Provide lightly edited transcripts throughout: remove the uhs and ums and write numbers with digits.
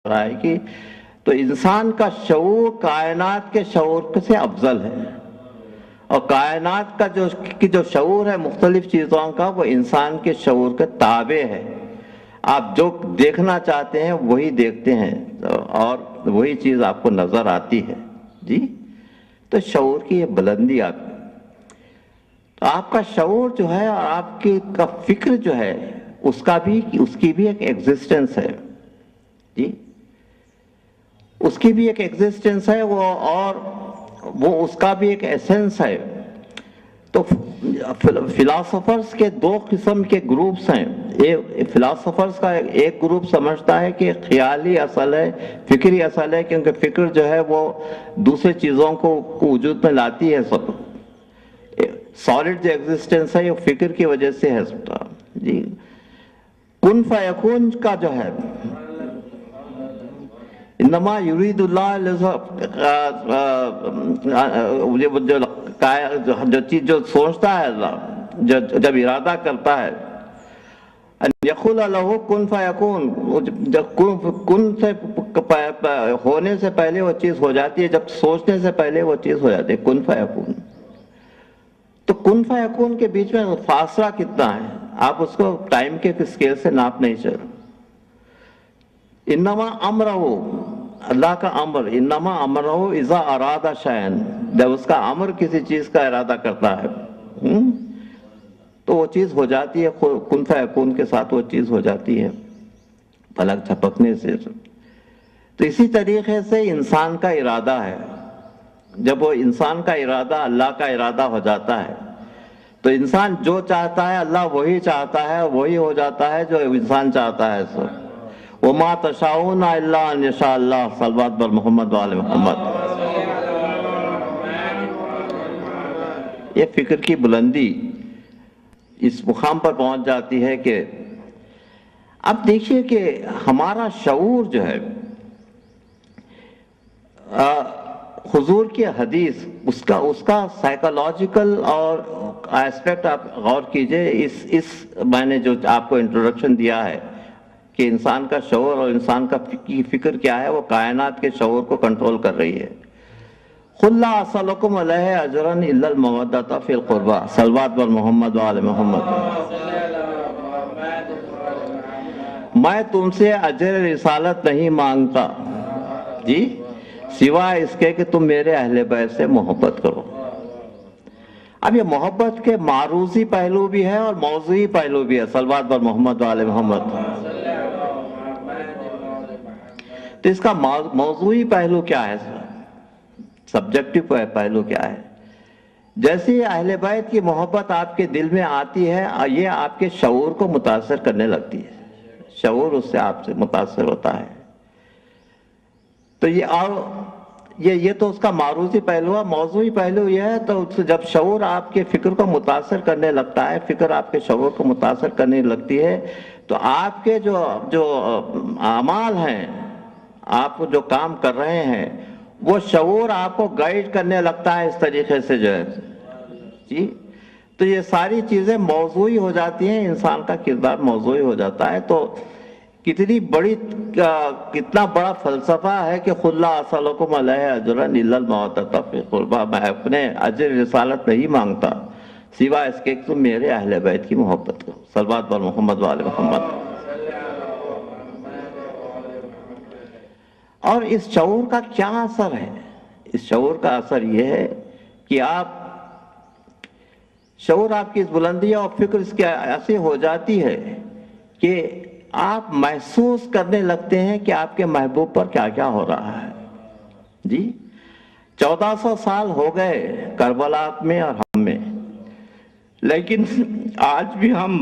رہا ہے کہ تو انسان کا شعور کائنات کے شعور سے افضل ہے، اور کائنات کا جو شعور ہے مختلف چیزوں کا، وہ انسان کے شعور کے تابع ہے۔ آپ جو دیکھنا چاہتے ہیں وہی دیکھتے ہیں اور وہی چیز آپ کو نظر آتی ہے۔ جی، تو شعور کی یہ بلندی تو آپ کا شعور جو ہے اور آپ کا فکر جو ہے اس کی بھی ایک ایگزسٹنس ہے۔ جی، اس کی بھی ایک ایگزسٹنس ہے، وہ اس کا بھی ایک ایسنس ہے۔ تو فلاسفرز کے دو قسم کے گروپس ہیں۔ فلاسفرز کا ایک گروپ سمجھتا ہے کہ خیالی اصل ہے، فکری اصل ہے، کیونکہ فکر جو ہے وہ دوسرے چیزوں کو وجود میں لاتی ہے۔ سالڈ جو ایگزسٹنس ہے یہ فکر کی وجہ سے ہے۔ جی، کن فیکون کا جو ہے، انما یرید اللہ جو چیز جو سوچتا ہے اللہ، جب ارادہ کرتا ہے، یقول لہ کن فیکون، کن سے ہونے سے پہلے وہ چیز ہو جاتی ہے، جب سوچنے سے پہلے وہ چیز ہو جاتی ہے، کن فیکون۔ تو کن فیکون کے بیچ میں فاصلہ کتنا ہے، آپ اس کو ٹائم کے اسکیل سے ناپ نہیں سکتے۔ انما امرہ، اللہ کا امر، انما امرہ اذا اراد شیئا، جب اس کا امر کسی چیز کا ارادہ کرتا ہے تو وہ چیز ہو جاتی ہے، کن فیکون کے ساتھ وہ چیز ہو جاتی ہے پلک جھپکنے سے۔ تو اسی طریقے سے انسان کا ارادہ ہے، جب وہ انسان کا ارادہ اللہ کا ارادہ ہو جاتا ہے تو انسان جو چاہتا ہے اللہ وہی چاہتا ہے، وہی ہو جاتا ہے جو انسان چاہتا ہے۔ وَمَا تَشَاءُونَ إِلَّا أَن يَشَاءَ اللَّهُ، صلوات بر محمد وآل محمد۔ یہ فکر کی بلندی اس مقام پر پہنچ جاتی ہے کہ اب دیکھیے کہ ہمارا شعور جو ہے، حضور کی حدیث، اس کا سائیکالوجیکل اور ایسپیکٹ آپ غور کیجئے۔ اس میں نے جو آپ کو انٹروڈکشن دیا ہے کہ انسان کا شعور اور انسان کا فکر کیا ہے، وہ کائنات کے شعور کو کنٹرول کر رہی ہے۔ قُلْ لَا أَسْأَلُكُمْ عَلَيْهِ أَجْرًا إِلَّا الْمَوَدَّةَ فِي الْقُرْبَى، صلوات بر محمد وآل محمد۔ میں تم سے اجر رسالت نہیں مانگتا، جی، سوائے اس کے کہ تم میرے اہل بیت سے محبت کرو۔ اب یہ محبت کے معروضی پہلو بھی ہے اور موضوعی پہلو بھی ہے، صلوات بر محمد وآل محمد۔ تو اس کا موضوعی پہلو کیا ہے، سبجیکٹو پہلو کیا ہے؟ جیسے اہل بیت کی محبت آپ کے دل میں آتی ہے، یہ آپ کے شعور کو متاثر کرنے لگتی ہے، شعور اس سے آپ سے متاثر ہوتا ہے۔ تو یہ تو اس کا معروضی پہلو ہے۔ موضوعی پہلو یہ ہے تو جب شعور آپ کے فکر کو متاثر کرنے لگتا ہے، فکر آپ کے شعور کو متاثر کرنے لگتی ہے، تو آپ کے جو اعمال ہیں، آپ جو کام کر رہے ہیں، وہ شعور آپ کو گائیڈ کرنے لگتا ہے اس طریقے سے جو ہے۔ جی، تو یہ ساری چیزیں موضوعی ہو جاتی ہیں، انسان کا کردار موضوعی ہو جاتا ہے۔ تو کتنا بڑا فلسفہ ہے کہ قُلْ لَا أَسْأَلُكُمْ عَلَيْهِ أَجْرًا إِلَّا الْمَوَدَّةَ فِي الْقُرْبَى، میں اپنے اجر رسالت نہیں مانگتا سوائے اس کے کہ تم میرے اہل بیت کی محبت کرو، صلوات بر محمد وآل محمد۔ اور اس شعور کا کیا اثر ہے؟ اس شعور کا اثر یہ ہے کہ شعور آپ کی اس بلندی اور فکر اس کے ایسی ہو جاتی ہے کہ آپ محسوس کرنے لگتے ہیں کہ آپ کے محبوب پر کیا کیا ہو رہا ہے۔ جی، 1400 سال ہو گئے کربلا میں اور ہم میں، لیکن آج بھی ہم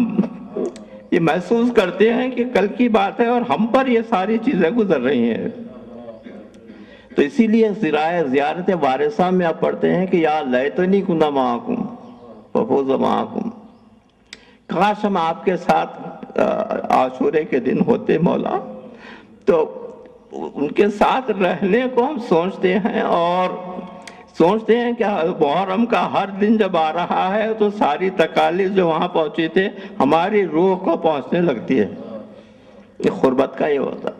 یہ محسوس کرتے ہیں کہ کل کی بات ہے اور ہم پر یہ ساری چیزیں گزر رہی ہیں۔ تو اسی لیے زیارت وارثہ میں آپ پڑھتے ہیں کہ یا لیتنی کنت معکم فافوز معکم، کاش ہم آپ کے ساتھ عاشورے کے دن ہوتے مولا۔ تو ان کے ساتھ رہنے کو ہم سوچتے ہیں اور سوچتے ہیں کہ محرم کا ہر دن جب آ رہا ہے تو ساری تکالیف جو وہاں پہنچی تھے ہماری روح کو پہنچنے لگتی ہے۔ یہ قربت کا یہ ہوتا،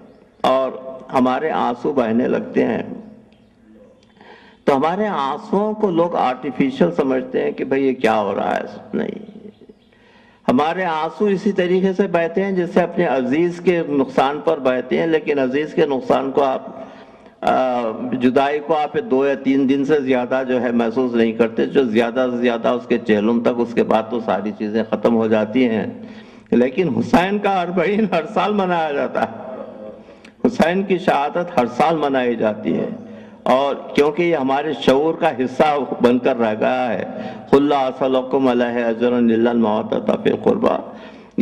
اور ہمارے آنسو بہنے لگتے ہیں تو ہمارے آنسوؤں کو لوگ آرٹیفیشل سمجھتے ہیں کہ بھئی یہ کیا ہو رہا ہے. نہیں، ہمارے آنسو اسی طریقے سے بہتے ہیں جس سے اپنے عزیز کے نقصان پر بہتے ہیں، لیکن عزیز کے نقصان کو آپ جدائی کو آپ 2 یا 3 دن سے زیادہ جو ہے محسوس نہیں کرتے، جو زیادہ سے زیادہ اس کے چہلم تک، اس کے بعد تو ساری چیزیں ختم ہو جاتی ہیں. لیکن حسین کا 40 ہر سال منایا جاتا ہے، حسین کی شہادت ہر سال منائی جاتی ہے، اور کیونکہ یہ ہمارے شعور کا حصہ بن کر رہ گیا ہے. قُلْ لَا أَسْأَلُكُمْ عَلَيْهِ أَجْرًا إِلَّا الْمَوَدَّةَ فِي الْقُرْبَى.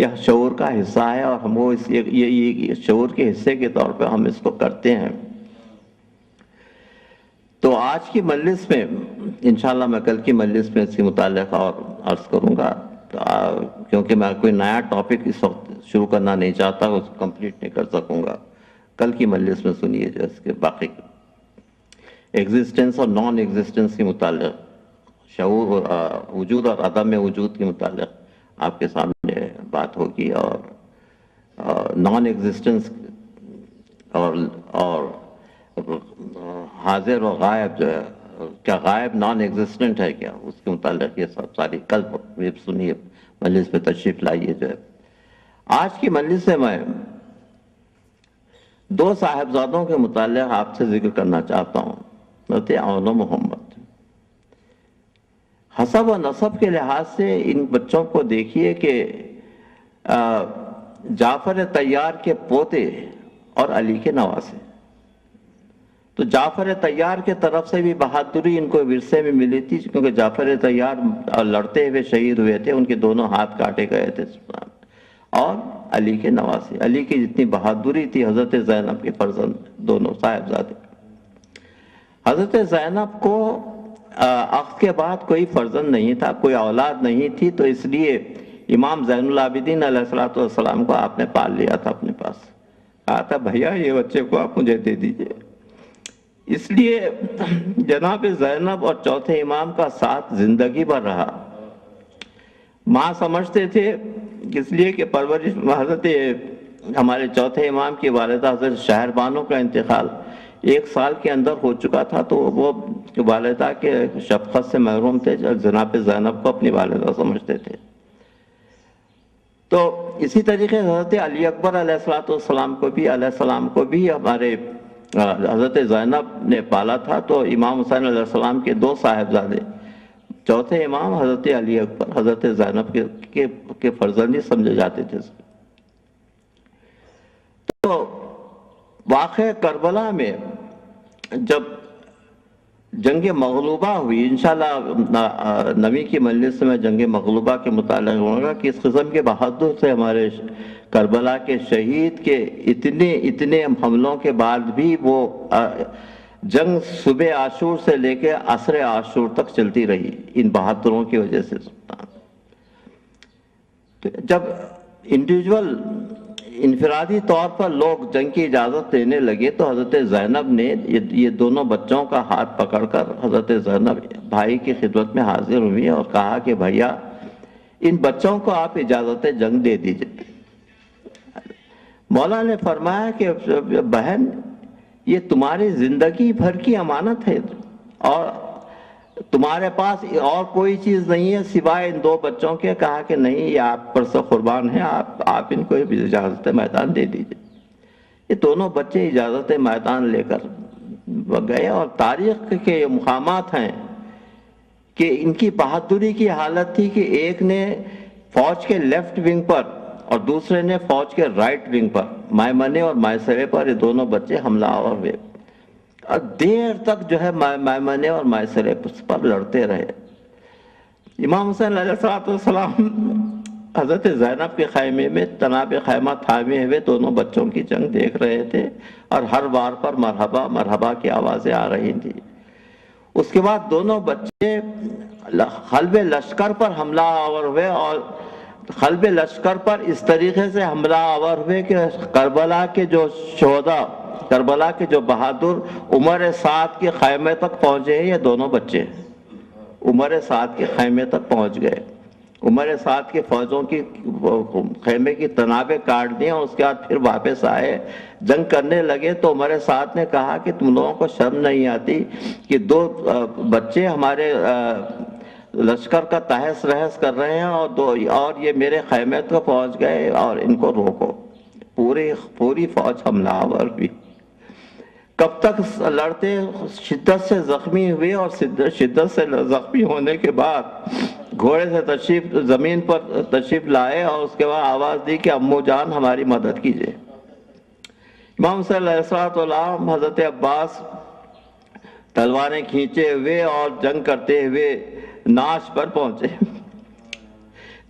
یہ شعور کا حصہ ہے، اور ہم وہ یہ شعور کے حصے کے طور پہ ہم اس کو کرتے ہیں. تو آج کی مجلس میں انشاءاللہ میں کل کی مجلس میں اس کے متعلق اور عرض کروں گا، کیونکہ میں کوئی نیا ٹاپک اس وقت شروع کرنا نہیں چاہتا، اس کو کمپلیٹ نہیں کر سکوں گا. کل کی مجلس میں سنیے جو اس کے باقی ایگزسٹنس اور نان ایگزسٹنس کے متعلق، شعور وجود اور عدم وجود کے متعلق آپ کے سامنے بات ہوگی، اور نان ایگزسٹنس اور حاضر و غائب جو ہے، کیا غائب نان ایگزسٹنٹ ہے کیا، اس کے متعلق یہ سب ساری کل سنیے، مجلس پہ تشریف لائیے. جو ہے آج کی مجلس سے میں 2 صاحبزادوں کے متعلق آپ سے ذکر کرنا چاہتا ہوں، حضرت عون و محمد. حسب و نسب کے لحاظ سے ان بچوں کو دیکھیے کہ جعفر طیار کے پوتے اور علی کے نواسے. تو جعفر طیار کے طرف سے بھی بہادری ان کو ورثے میں ملی تھی، کیونکہ جعفر طیار لڑتے ہوئے شہید ہوئے تھے، ان کے دونوں ہاتھ کاٹے گئے تھے. اور علی کے نواسے، علی کی جتنی بہادری تھی، حضرت زینب کے فرزند دونوں صاحبزادے. حضرت زینب کو عقد کے بعد کوئی فرزند نہیں تھا، کوئی اولاد نہیں تھی، تو اس لیے امام زین العابدین علیہ السلام کو آپ نے پال لیا تھا اپنے پاس. کہا تھا بھیا یہ بچے کو آپ مجھے دے دیجئے. اس لیے جناب زینب اور چوتھے امام کا ساتھ زندگی بھر رہا. ماں سمجھتے تھے اس لیے کہ پرورش حضرت ہمارے چوتھے امام کی والدہ حضرت شہر بانو کا انتقال 1 سال کے اندر ہو چکا تھا، تو وہ والدہ کے شفقت سے محروم تھے، جناب زینب کو اپنی والدہ سمجھتے تھے. تو اسی طریقے حضرت علی اکبر علیہ السلام کو بھی ہمارے حضرت زینب نے پالا تھا. تو امام حسین علیہ السلام کے 2 صاحبزادے، چوتھے امام حضرت علی اکبر حضرت زینب کے فرزند ہی سمجھے جاتے تھے. تو واقعہ کربلا میں جب جنگ مغلوبہ ہوئی، انشاءاللہ نویں کی مجلس میں جنگ مغلوبہ کے متعلق ہوگا کہ اس قسم کے بہادر سے ہمارے کربلا کے شہید کے اتنے حملوں کے بعد بھی وہ جنگ صبح عاشور سے لے کے عصر عاشور تک چلتی رہی، ان بہادروں کی وجہ سے. جب انفرادی طور پر لوگ جنگ کی اجازت دینے لگے تو حضرت زینب نے یہ دونوں بچوں کا ہاتھ پکڑ کر حضرت زینب بھائی کی خدمت میں حاضر ہوئی اور کہا کہ بھیا ان بچوں کو آپ اجازت جنگ دے دیجئے. مولا نے فرمایا کہ بہن یہ تمہاری زندگی بھر کی امانت ہے، اور تمہارے پاس اور کوئی چیز نہیں ہے سوائے ان 2 بچوں کے. کہا کہ نہیں، یہ آپ پر سے قربان ہیں، آپ ان کو اجازت میدان دے دیجئے. یہ دونوں بچے اجازت میدان لے کر گئے، اور تاریخ کے مقامات ہیں کہ ان کی بہادری کی حالت تھی کہ ایک نے فوج کے لیفٹ ونگ پر اور دوسرے نے فوج کے رائٹ ونگ پر، مائمنے اور مائسرے پر، یہ دونوں بچے حملہ آور ہوئے اور دیر تک جو ہے مائمنے اور مائسرے پر لڑتے رہے. امام حسین علیہ السلام حضرت زینب کے خیمے میں تناب خیمہ تھامے ہوئے دونوں بچوں کی جنگ دیکھ رہے تھے، اور ہر بار پر مرحبا مرحبا کی آوازیں آ رہی تھی. اس کے بعد دونوں بچے قلب لشکر پر حملہ آور ہوئے، اور قلب لشکر پر اس طریقے سے حملہ آور ہوئے کہ کربلا کے جو شہداء، کربلا کے جو بہادر عمر سعد کے خیمے تک پہنچے ہیں، یہ دونوں بچے عمر سعد کے خیمے تک پہنچ گئے. عمر سعد کے فوجوں کی خیمے کی تنابیں کاٹ دیں اور اس کے بعد پھر واپس آئے، جنگ کرنے لگے تو عمر سعد نے کہا کہ تم لوگوں کو شرم نہیں آتی کہ دو بچے ہمارے لشکر کا تہس رہس کر رہے ہیں اور یہ میرے خیمے کو پہنچ گئے اور ان کو روکو۔ پوری فوج حملہ آور ہوئی۔ کب تک لڑتے، شدت سے زخمی ہوئے اور شدت سے زخمی ہونے کے بعد گھوڑے سے زمین پر تشریف لائے اور اس کے بعد آواز دی کہ امو جان ہماری مدد کیجئے۔ امام صلی اللہ علیہ وسلم حضرت عباس تلواریں کھینچے ہوئے اور جنگ کرتے ہوئے ناش پر پہنچے،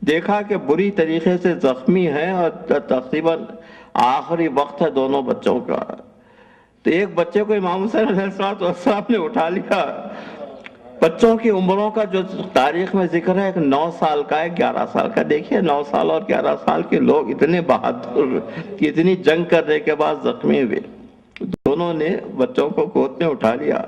دیکھا کہ بری طریقے سے زخمی ہیں اور تقریباً آخری وقت ہے دونوں بچوں کا، تو ایک بچے کو امام صلی اللہ علیہ وسلم نے اٹھا لیا۔ بچوں کی عمروں کا جو تاریخ میں ذکر ہے، ایک 9 سال کا ہے، 11 سال کا۔ دیکھیے 9 سال اور 11 سال کے لوگ اتنے بہادر کہ اتنی جنگ کرنے کے بعد زخمی ہوئے، دونوں نے بچوں کو گود میں اٹھا لیا۔